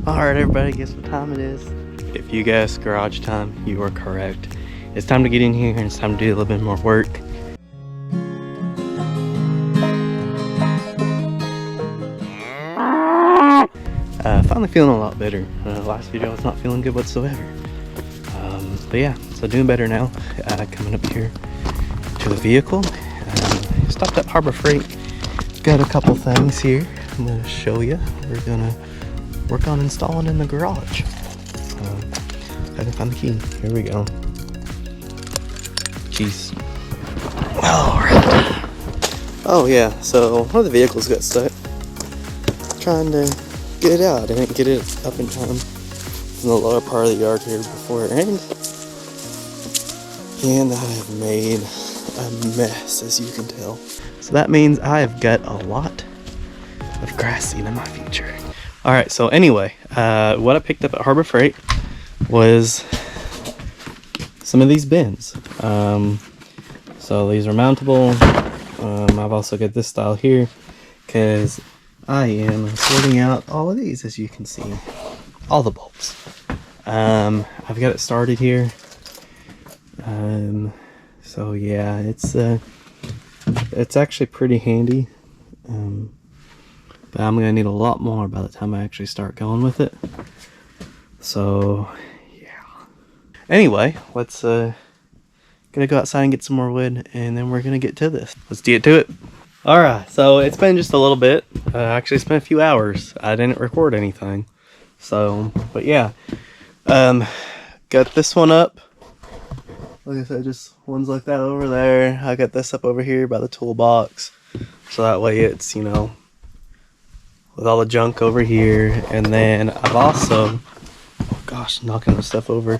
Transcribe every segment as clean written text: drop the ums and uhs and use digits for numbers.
Alright everybody, guess what time it is? If you guessed garage time, you are correct. It's time to get in here and it's time to do a little bit more work. Finally feeling a lot better. Last video I was not feeling good whatsoever. But yeah, so doing better now. Coming up here to the vehicle. Stopped at Harbor Freight. Got a couple things here I'm going to show you. We're going to work on installing in the garage. I can find the key. Here we go. Jeez. Alright. Oh yeah, so one of the vehicles got stuck. Trying to get it out. I didn't get it up in time in the lower part of the yard here before it rained. And I have made a mess, as you can tell. So that means I have got a lot of grass seed in my future. Alright, so anyway, what I picked up at Harbor Freight was some of these bins. So these are mountable. I've also got this style here because I am sorting out all of these, as you can see, all the bulbs. I've got it started here. So yeah, it's actually pretty handy. But I'm gonna need a lot more by the time I actually start going with it. So yeah. Anyway, let's gonna go outside and get some more wood, and then we're gonna get to this. Let's get to it. All right, so it's been just a little bit. Actually, it's been a few hours. I didn't record anything. So, but yeah, got this one up. Like I said, just ones like that over there. I got this up over here by the toolbox, so that way it's, you know, with all the junk over here. And then I've also, oh gosh, knocking the stuff over.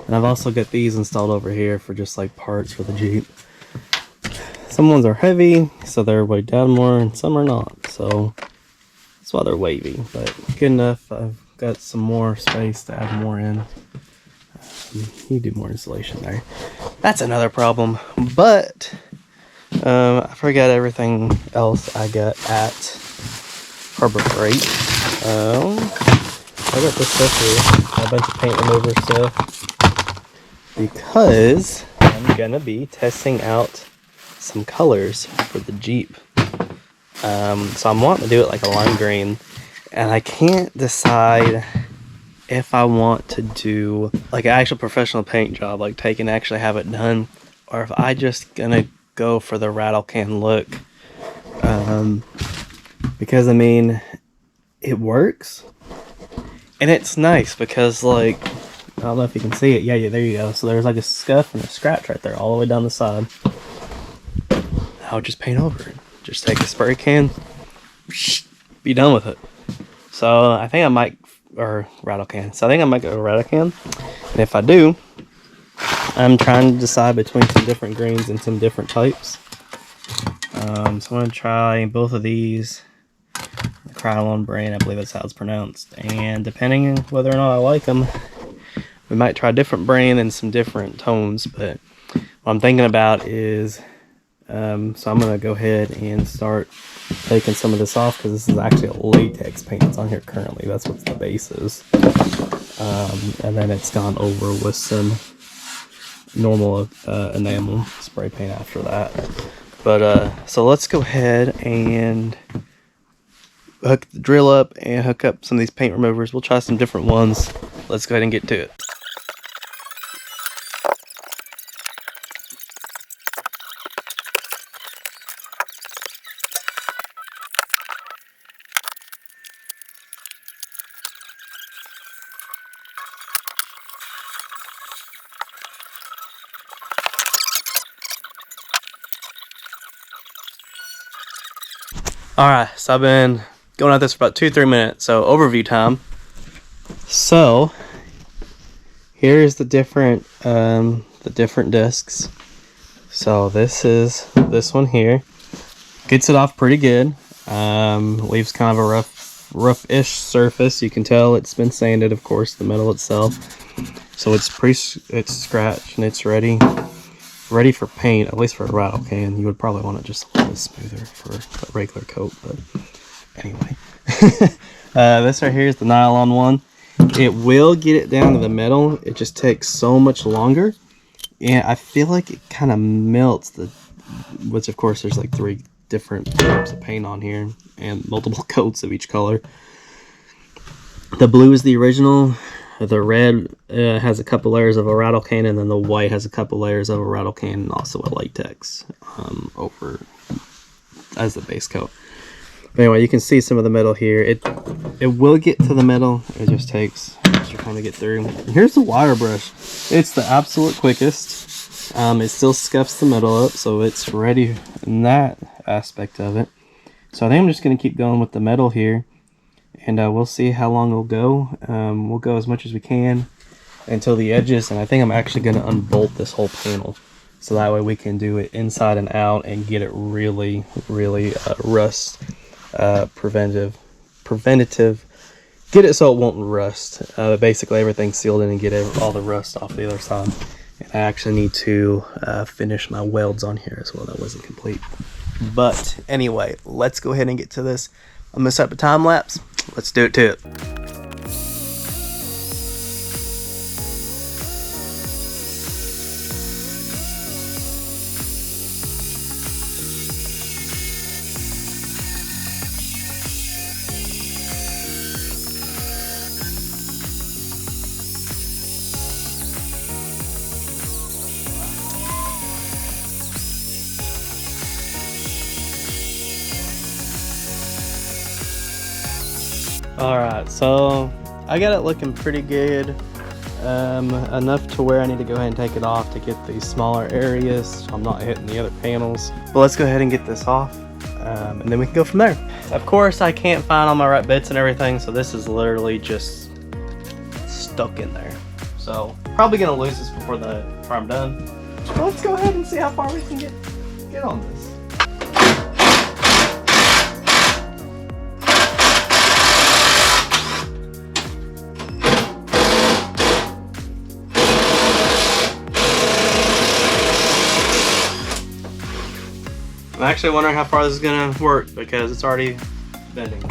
And I've also got these installed over here for just like parts for the Jeep. Some ones are heavy, so they're weighed down more, and some are not. So that's why they're wavy, but good enough. I've got some more space to add more in. You do more insulation there. That's another problem, but I forgot everything else I got at Harbor Freight. I got this stuff here, a bunch of paint remover stuff, because I'm gonna be testing out some colors for the Jeep. So I'm wanting to do it like a lime green, and I can't decide if I want to do like an actual professional paint job, like take and actually have it done, or if I just gonna go for the rattle can look. Because I mean, it works, and it's nice because, like, I don't know if you can see it. Yeah, there you go. So there's like a scuff and a scratch right there all the way down the side. I would just paint over it. Just take a spray can, be done with it. So I think I might, or rattle can. So I think I might go a rattle can. And if I do, I'm trying to decide between some different greens and some different types. So I'm going to try both of these. The Krylon brand, I believe that's how it's pronounced. And depending on whether or not I like them, we might try a different brand and some different tones. But what I'm thinking about is, so I'm going to go ahead and start taking some of this off, because this is actually a latex paint that's on here currently. That's what the base is. And then it's gone over with some normal enamel spray paint after that. But so let's go ahead and hook the drill up and hook up some of these paint removers. We'll try some different ones. Let's go ahead and get to it. Alright, so I've been going at this for about 2-3 minutes, so overview time. So here's the different discs. So this is this one here. Gets it off pretty good. Leaves kind of a rough-ish surface. You can tell it's been sanded, of course, the metal itself. So it's scratched and it's ready for paint, at least for a rattle can. You would probably want it just a little bit smoother for a regular coat, but anyway. This right here is the nylon one. It will get it down to the metal. It just takes so much longer. And I feel like it kind of melts the, which of course there's like 3 different types of paint on here and multiple coats of each color. The blue is the original. The red has a couple layers of a rattle can, and then the white has a couple layers of a rattle can and also a latex over as the base coat. But anyway, you can see some of the metal here. It will get to the metal. It just takes extra time to get through. And here's the wire brush. It's the absolute quickest. It still scuffs the metal up, so it's ready in that aspect of it. So I think I'm just going to keep going with the metal here, and we'll see how long it'll go. We'll go as much as we can until the edges, and I think I'm actually going to unbolt this whole panel, so that way we can do it inside and out and get it really, really rust preventative. Get it so it won't rust. Basically everything's sealed in and get all the rust off the other side. And I actually need to finish my welds on here as well. That wasn't complete. But anyway, let's go ahead and get to this. I'm gonna set up a time lapse. Let's do it to it. Alright, so I got it looking pretty good, enough to where I need to go ahead and take it off to get these smaller areas so I'm not hitting the other panels. But let's go ahead and get this off, and then we can go from there. Of course, I can't find all my right bits and everything, so this is literally just stuck in there. So probably gonna lose this before I'm done. But let's go ahead and see how far we can get on this. I'm actually wondering how far this is gonna work because it's already bending.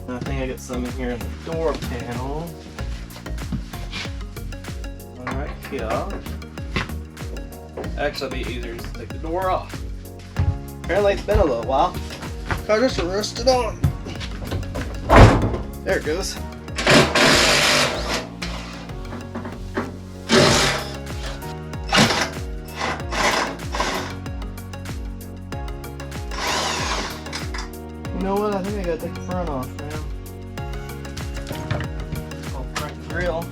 I think I got some in here in the door panel. One right here. Actually, it'll be easier to take the door off. Apparently, it's been a little while. I just rusted on. There it goes. You know what? I think I gotta take the front off now. Oh, front grill.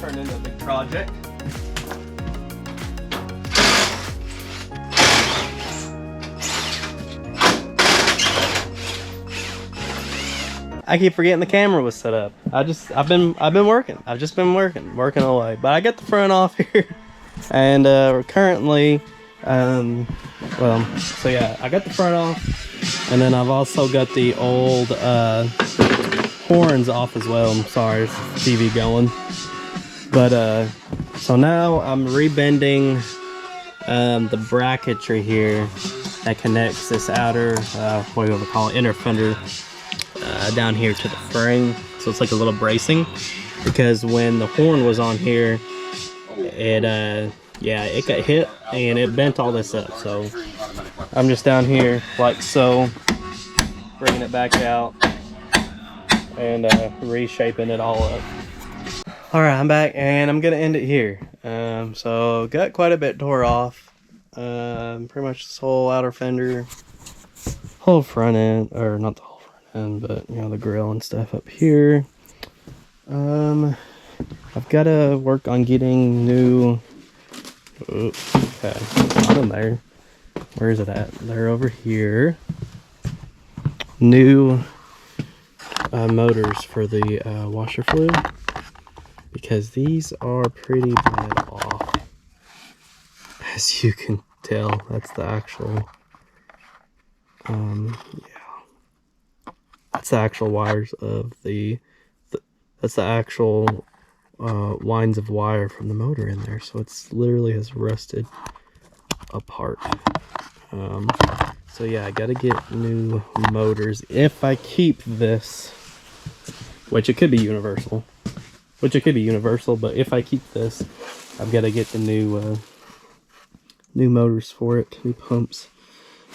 Turned into a big project. I keep forgetting the camera was set up. I've been working. I've just been working away. But I got the front off here, and we're currently. Well, so yeah, I got the front off, and then I've also got the old horns off as well. I'm sorry, it's TV going. But so now I'm rebending the bracketry here that connects this outer, what do you want to call it, inner fender down here to the frame. So it's like a little bracing, because when the horn was on here, it yeah, it got hit and it bent all this up. So I'm just down here like so, bringing it back out and reshaping it all up. All right, I'm back and I'm gonna end it here. So got quite a bit tore off. Pretty much this whole outer fender, whole front end, or not the whole front end, but you know, the grill and stuff up here. I've got to work on getting new. Okay, not in there. Where is it at? They're over here. New motors for the washer fluid, because these are pretty bad off. As you can tell, that's the actual yeah, that's the actual wires of that's the actual winds of wire from the motor in there. So it's literally has rusted apart. So yeah, I gotta get new motors if I keep this, which it could be universal. But if I keep this, I've got to get the new motors for it, new pumps.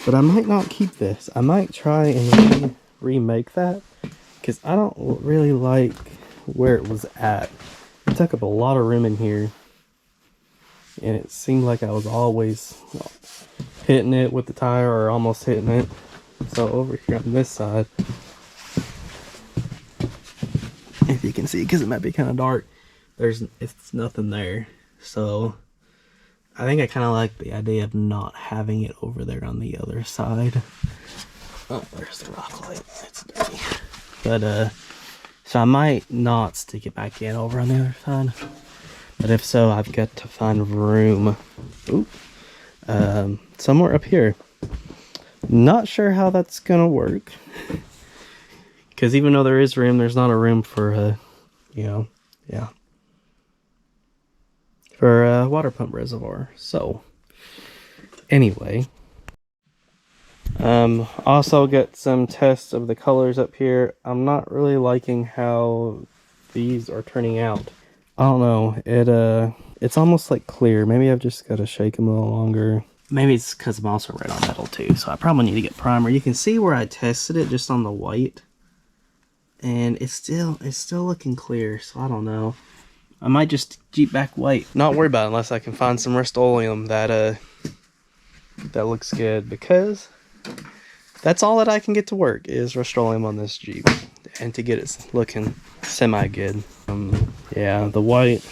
But I might not keep this. I might try and remake that, because I don't really like where it was at. It took up a lot of room in here, and it seemed like I was always hitting it with the tire or almost hitting it. So over here on this side, if you can see, because it might be kind of dark, it's nothing there. So I think I kind of like the idea of not having it over there on the other side. Oh, there's the rock light. It's dirty. But so I might not stick it back in over on the other side. But if so, I've got to find room. Oop. Somewhere up here. Not sure how that's gonna work. Because even though there is room, there's not a room for for a water pump reservoir. So anyway, also got some tests of the colors up here. I'm not really liking how these are turning out. I don't know, it's almost like clear. Maybe I've just got to shake them a little longer. Maybe it's because I'm also red on metal too, so I probably need to get primer. You can see where I tested it just on the white, and it's still looking clear, so I don't know. I might just Jeep back white. Not worry about it unless I can find some Rust-Oleum that looks good, because that's all that I can get to work is Rust-Oleum on this Jeep, and to get it looking semi-good. Yeah, the white,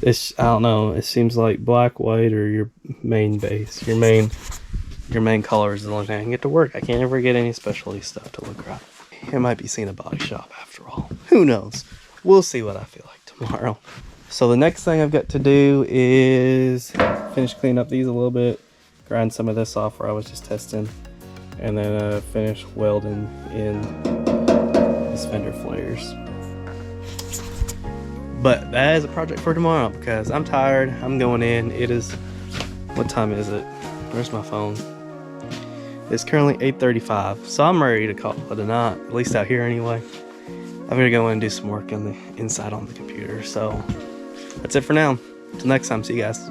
I don't know, it seems like black, white, or your main base, your main color is the only thing I can get to work. I can't ever get any specialty stuff to look right. It might be seeing a body shop after all. Who knows? We'll see what I feel like tomorrow. So the next thing I've got to do is finish cleaning up these a little bit, grind some of this off where I was just testing, and then finish welding in these fender flares. But that is a project for tomorrow, because I'm tired. I'm going in. It is, what time is it? Where's my phone? It's currently 8:35, so I'm ready to call it a night, at least out here anyway. I'm gonna go in and do some work on the inside on the computer. So that's it for now. Till next time, see you guys.